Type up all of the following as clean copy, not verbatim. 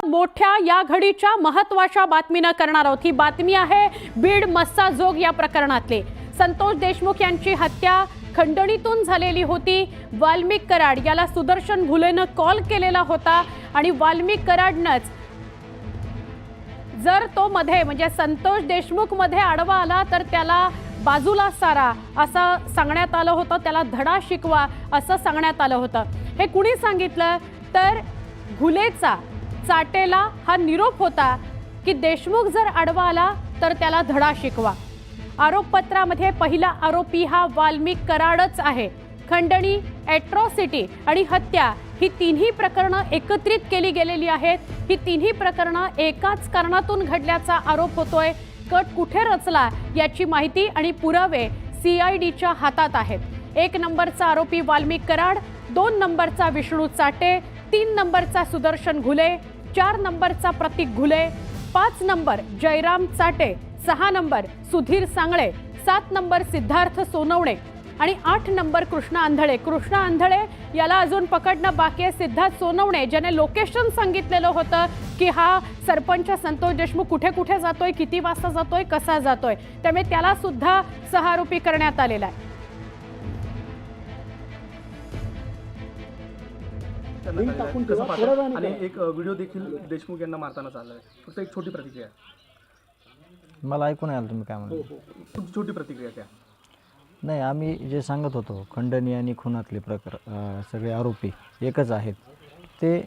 मोठ्या या घडीच्या महत्त्वाच्या बातमीनं करणार आहोत। ही बातमी आहे बीड मस्साजोग या प्रकरणातली। संतोष देशमुख यांची हत्या खंडणीतून झालेली होती। वाल्मिक कराड याला सुदर्शन घुलेनं कॉल केलेला होता आणि वाल्मिक कराडनंच जर तो मध्ये म्हणजे संतोष देशमुख मध्ये आडवा आला तर त्याला बाजूला सारा असं सांगण्यात आलं होतं, त्याला धडा शिकवा असं सांगण्यात आलं होतं। हे कुणी सांगितलं तर घुलेचा चाटेला हा निरोप होता की देशमुख जर आडवा आला तर त्याला धडा शिकवा। आरोपपत्रामध्ये पहिला आरोपी हा वाल्मिक कराडच आहे। खंडणी, ॲट्रॉसिटी आणि हत्या ही तिन्ही प्रकरणं एकत्रित केली गेलेली आहेत। ही तिन्ही प्रकरणं एकाच कारणातून घडल्याचा आरोप होतोय। कट कुठे रचला याची माहिती आणि पुरावे CIDच्या हातात आहेत। 1 नंबरचा आरोपी वाल्मिक कराड, 2 नंबरचा विष्णू चाटे, 3 नंबरचा सुदर्शन घुले, 4 नंबरचा Pratik Ghule, 5 number Jayram Chate, 6 number Sudhir Sangle, 7 number Siddharth Sonawane आणि 8 नंबर कृष्णा आंधळे। कृष्णा आंधळे याला अजून पकडणं बाकी आहे। सिद्धार्थ सोनवणे ज्याने लोकेशन सांगितलेलं होतं की हा सरपंच संतोष देशमुख कुठे कुठे जातोय, किती वाजता जातोय, कसा जातोय, त्यामुळे त्याला सुद्धा सहआरोपी करण्यात आलेला आहे। आणि एक व्हिडिओ देखील देशमुख यांना मारताना चाललाय। फक्त एक छोटी प्रतिक्रिया। मला ऐकून आलं तुम्ही काय म्हणता? छोटी प्रतिक्रिया क्या? नाही, आम्ही जे सांगत होतो खंडणी आणि खुनातले सगळे आरोपी एकच आहेत। ते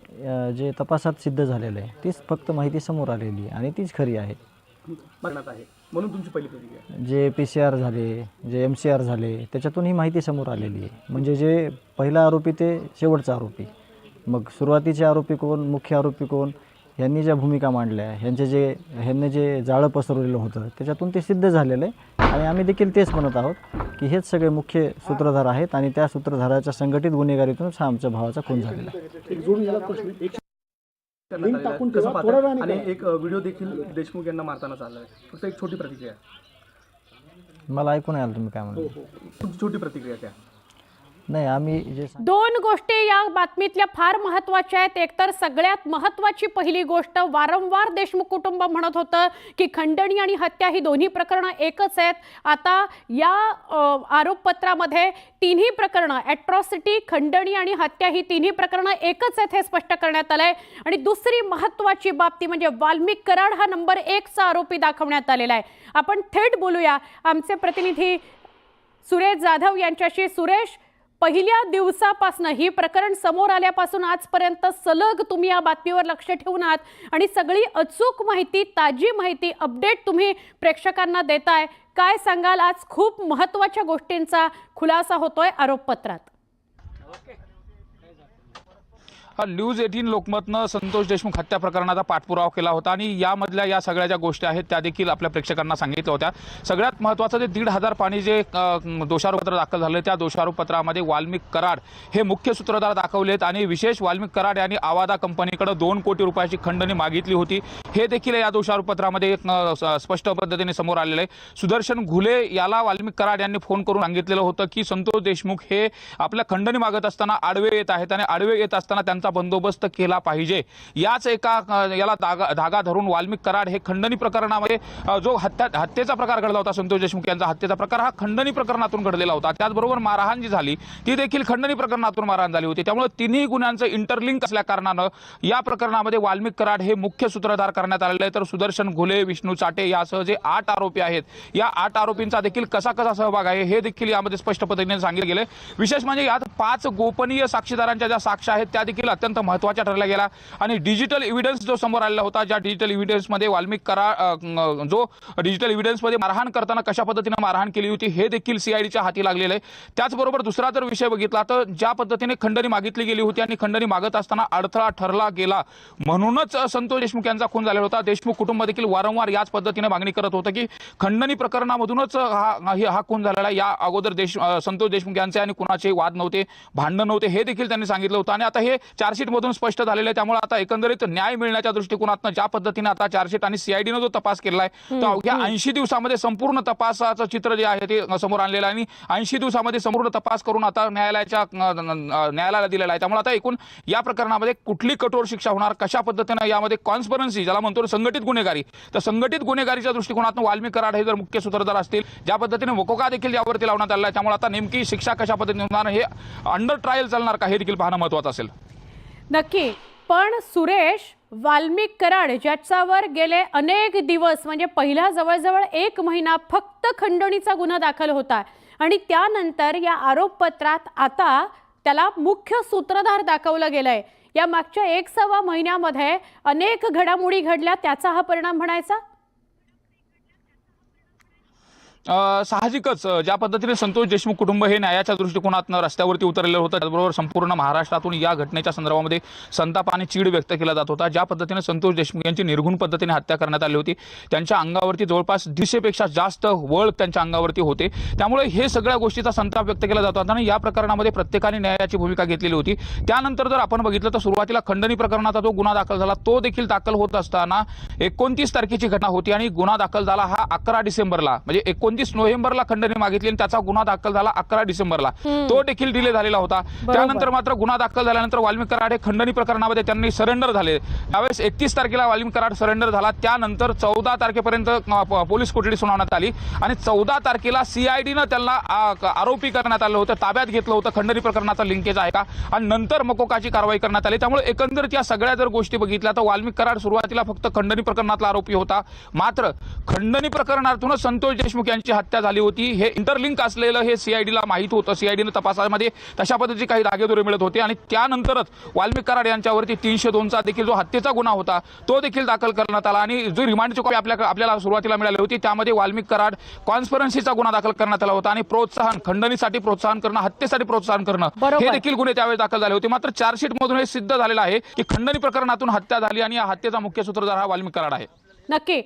जे तपासात सिद्ध झालेलं आहे तीच फक्त माहिती समोर आलेली आहे आणि तीच खरी आहे। म्हणून तुमची पहिली प्रतिक्रिया। जे PCR झाले, जे MCR झाले त्याच्यातून ही माहिती समोर आलेली आहे। म्हणजे जे पहिला आरोपी ते शेवटचा आरोपी, मग सुरुवातीचे आरोपी कोण, मुख्य आरोपी कोण, यांनी ज्या भूमिका मांडल्या, ह्यांनी जे जाळं पसरवलेलं होतं त्याच्यातून ते सिद्ध झालेलं आहे। आणि आम्ही देखील तेच म्हणत आहोत की हेच सगळे मुख्य सूत्रधार आहेत आणि त्या सूत्रधाराच्या संघटित गुन्हेगारीतूनच हा आमच्या भावाचा खून झालेला आहे। आणि एक व्हिडिओ देखील देशमुख यांना मारताना चाललाय। फक्त एक छोटी प्रतिक्रिया। मला ऐकून आलं तुम्ही काय म्हणता? छोटी प्रतिक्रिया क्या? नाही, आम्ही जे 2 गोष्टी या बातमीतल्या फार महत्त्वाच्या आहेत। एकतर सगळ्यात महत्त्वाची पहिली गोष्ट, वारंवार देशमुख कुटुंब म्हणत होतं की खंडणी आणि हत्या ही दोन्ही प्रकरणं एकच आहेत। आता या आरोपपत्रामध्ये तिन्ही प्रकरणं, ॲट्रॉसिटी, खंडणी आणि हत्या ही तिन्ही प्रकरणं एकच आहेत हे स्पष्ट करण्यात आलंय। आणि दुसरी महत्त्वाची बाबती म्हणजे वाल्मिक कराड हा नंबर 1 चा आरोपी दाखवण्यात आलेला आहे। आपण थेट बोलूया आमचे प्रतिनिधी सुरेश जाधव यांच्याशी। सुरेश, पहिल्या दिवसापासून ही प्रकरण समोर आल्यापासून आजपर्यंत सलग तुम्ही या बातमीवर लक्ष ठेवून आहात आणि सगळी अचूक माहिती, ताजी माहिती, अपडेट तुम्ही प्रेक्षकांना देताय। काय सांगाल, आज खूप महत्त्वाच्या गोष्टींचा खुलासा होतोय आरोपपत्रात? न्यूज 18 लोकमतनं संतोष देशमुख हत्या प्रकरणाचा पाठपुरावा केला होता आणि यामधल्या या सगळ्या ज्या गोष्टी आहेत त्या देखील आपल्या प्रेक्षकांना सांगितल्या होत्या। सगळ्यात महत्त्वाचं ते 1,500 पाणी जे दोषारोपपत्र दाखल झालं त्या दोषारोपपत्रामध्ये वाल्मिक कराड हे मुख्य सूत्रधार दाखवलेत आणि विशेष वाल्मिक कराड यांनी आवादा कंपनीकडे 2 कोटी रुपयाची खंडणी मागितली होती। हे देखील या दोषारोपपत्रामध्ये स्पष्ट पद्धतीने समोर आलेलं आहे। सुदर्शन घुले याला वाल्मिक कराड यांनी फोन करून सांगितलेलं होतं की संतोष देशमुख हे आपल्या खंडणी मागत असताना आडवे येत आहेत आणि आडवे येत असताना त्यांचा बंदोबस्त केला पाहिजे। याच एका याला धागा धरून वाल्मिक कराड हे खंडणी प्रकरणामध्ये जो हत्येचा प्रकार घडला होता, संतोष देशमुख यांचा हत्येचा प्रकार हा खंडणी प्रकरणातून घडलेला होता। त्याचबरोबर मारहाण जी झाली ती देखील खंडणी प्रकरणातून मारहाण झाली होती। त्यामुळे तिन्ही गुन्ह्यांचं इंटरलिंक असल्या कारणानं या प्रकरणामध्ये वाल्मिक कराड हे मुख्य सूत्रधार करण्यात आलेले आहे। तर सुदर्शन घुले, विष्णू चाटे यासह जे 8 आरोपी आहेत या 8 आरोपींचा देखील कसा सहभाग आहे हे देखील यामध्ये स्पष्ट पद्धतीने सांगितले गेले। विशेष म्हणजे यात 5 गोपनीय साक्षीदारांच्या ज्या साक्ष्या आहेत त्या देखील अत्यंत महत्त्वाच्या ठरल्या गेला आणि डिजिटल एव्हिडन्स जो समोर आलेला होता, ज्या डिजिटल एव्हिडन्समध्ये वाल्मिक कराड जो डिजिटल एव्हिडन्समध्ये मारहाण करताना कशा पद्धतीने मारहाण केली होती हे देखील CIDच्या हाती लागलेलं आहे। त्याचबरोबर दुसरा जर विषय बघितला तर ज्या पद्धतीने खंडणी मागितली गेली होती आणि खंडणी मागत असताना अडथळा ठरला गेला म्हणूनच संतोष देशमुख यांचा खून झालेला होता। देशमुख कुटुंब देखील वारंवार याच पद्धतीने मागणी करत होतं की खंडणी प्रकरणामधूनच हा खून झालेला। या अगोदर संतोष देशमुख यांचे आणि कुणाचे वाद नव्हते, भांडण नव्हते हे देखील त्यांनी सांगितलं होतं आणि आता हे चार्जशीटमधून स्पष्ट झालेलं आहे. त्यामुळे आता एकंदरीत न्याय मिळण्याच्या दृष्टिकोनातून ज्या पद्धतीने आता चार्जशीट आणि सीआयडीनं जो तपास केला आहे, तो अवघ्या 80 दिवसामध्ये संपूर्ण तपासाचं चित्र जे आहे ते समोर आणलेलं आहे आणि 80 दिवसामध्ये संपूर्ण तपास करून आता न्यायालयाला दिलेला आहे. त्यामुळे आता एकूण या प्रकरणामध्ये कुठली कठोर शिक्षा होणार, कशा पद्धतीने यामध्ये कॉन्स्पिरन्सी ज्याला म्हणतो संघटित गुन्हेगारी, तर संघटित गुन्हेगारीच्या दृष्टिकोनातून वाल्मिक कराड हे जर मुख्य सूत्रधार असतील, ज्या पद्धतीने वकोका देखील यावरती लावण्यात आला आहे, त्यामुळे आता नेमकी शिक्षा कशा पद्धतीने होणार हे अंडर ट्रायल चालणार का हे देखील पाहणं महत्त्वाचं असेल. नक्की. पण सुरेश, वाल्मिक कराड ज्याच्यावर गेले अनेक दिवस म्हणजे पहिला जवळजवळ 1 महिना फक्त खंडणीचा गुन्हा दाखल होता आणि त्यानंतर या आरोपपत्रात आता त्याला मुख्य सूत्रधार दाखवलं गेलंय. या मागच्या 1.25 महिन्यामध्ये अनेक घडामोडी घडल्या, त्याचा हा परिणाम म्हणायचा. साहजिकच ज्या पद्धतीने संतोष देशमुख कुटुंब हे न्यायाच्या दृष्टिकोनातून रस्त्यावरती उतरलेलं होतं, त्याचबरोबर संपूर्ण महाराष्ट्रातून या घटनेच्या संदर्भामध्ये संताप आणि चीड व्यक्त केला जात होता. ज्या पद्धतीने संतोष देशमुख यांची निर्घुण पद्धतीने हत्या करण्यात आली होती, त्यांच्या अंगावरती जवळपास 150 पेक्षा जास्त वळ त्यांच्या अंगावरती होते. त्यामुळे हे सगळ्या गोष्टीचा संताप व्यक्त केला जात होता आणि या प्रकरणामध्ये प्रत्येकाने न्यायाची भूमिका घेतलेली होती. त्यानंतर जर आपण बघितलं तर सुरुवातीला खंडणी प्रकरणाचा जो गुन्हा दाखल झाला तो देखील दाखल होत असताना 29 तारखेची घटना होती आणि गुन्हा दाखल झाला हा 11 डिसेंबरला, म्हणजे 29 नोव्हेंबरला खंडणी मागितली आणि त्याचा गुन्हा दाखल झाला 11 डिसेंबरला. तो देखील डिले झालेला होता. त्यानंतर मात्र गुन्हा दाखल झाल्यानंतर वाल्मिक कराड हे खंडणी प्रकरणामध्ये त्यांनी सरेंडर झाले. त्यावेळेस 31 तारखेला वाल्मिक कराड सरेंडर झाला. त्यानंतर 14 तारखेपर्यंत पोलीस कोठडी सुनावण्यात आली आणि 14 तारखेला सीआयडीनं त्यांना आरोपी करण्यात आलं होतं, ताब्यात घेतलं होतं. खंडणी प्रकरणाचा लिंकेज आहे का आणि नंतर मकोकाची कारवाई करण्यात आली. त्यामुळे एकंदरीत या सगळ्या जर गोष्टी बघितल्या तर वाल्मिक कराड सुरुवातीला फक्त खंडणी प्रकरणातला आरोपी होता, मात्र खंडणी प्रकरणातूनच संतोष देशमुख यांची हत्या झाली होती हे इंटरलिंक असलेलं हे सीआयडीला माहित होतं. सीआयडीनं तपासामध्ये तशा पद्धतीचे काही धागेदोरे मिळत होते आणि त्यानंतरच वाल्मिक कराड यांच्यावरती 302चा देखील जो हत्येचा गुन्हा होता तो देखील दाखल करण्यात आला आणि जो रिमांडची कॉपी आपल्याला सुरुवातीला मिळाली होती त्यामध्ये वाल्मिक कराड कॉन्स्पिरन्सीचा गुन्हा दाखल करण्यात आला होता आणि प्रोत्साहन, खंडणीसाठी प्रोत्साहन करणं, हत्येसाठी प्रोत्साहन करणं हे देखील गुन्हे त्यावेळी दाखल झाले होते. मात्र चार्जशीट मधून हे सिद्ध झालेलं आहे की खंडणी प्रकरणातून हत्या झाली आणि या हत्येचा मुख्य सूत्रधार हा वाल्मिक कराड आहे. नक्की.